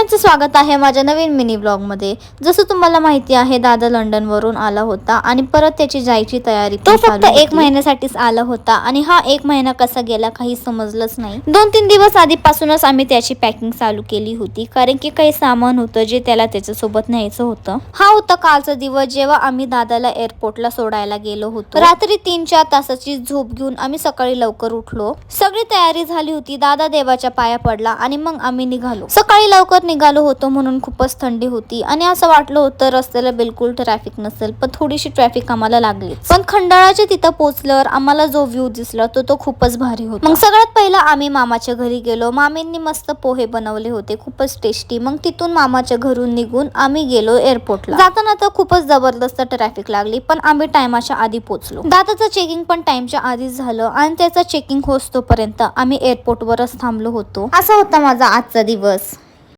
सगळ्यांचं स्वागत आहे माझ्या नवीन मिनी ब्लॉग मध्ये। जसं तुम्हाला माहिती आहे दादा लंडन वरून आला होता आणि परत त्याची जायची तयारी। तो फक्त 1 महिन्यासाठीच आला होता आणि हा 1 महिना कसा गेला काही समजलंच नाही। 2-3 दिवस आधीपासूनच आम्ही त्याची पॅकिंग चालू केली होती, कारण की काही सामान होतं जे त्याला त्याच्यासोबत न्यायचं होतं। हा होता कालचा दिवस जेव्हा आम्ही दादाला एअरपोर्टला सोडायला गेलो होतो। रात्री 3-4 तासाची झोप घेऊन आम्ही सकाळी लवकर उठलो। सगळी तयारी झाली होती, दादा देवाच्या पाया पडला आणि मग आम्ही निघालो। सकाळी लवकर निघालो होतो म्हणून खूपच थंडी होती आणि असं वाटलं होतं रस्त्याला बिलकुल ट्रॅफिक नसेल, पण थोडीशी ट्रॅफिक आम्हाला लागली। पण खंडाळाच्या तिथं पोहोचल्यावर आम्हाला जो व्ह्यू दिसला तो खूपच भारी होता। मग सगळ्यात पहिला आम्ही मामाच्या घरी गेलो। मामींनी मस्त पोहे बनवले होते, खूपच टेस्टी। मग तिथून मामाच्या घरून निघून आम्ही गेलो एअरपोर्टला। जाताना तर खूपच जबरदस्त ट्रॅफिक लागली, पण आम्ही टायमाच्या आधी पोहोचलो। दादाचं चेकिंग पण टाइमच्या आधीच झालं आणि त्याचं चेकिंग होतोपर्यंत आम्ही एअरपोर्टवरच थांबलो होतो। असा होता माझा आजचा दिवस।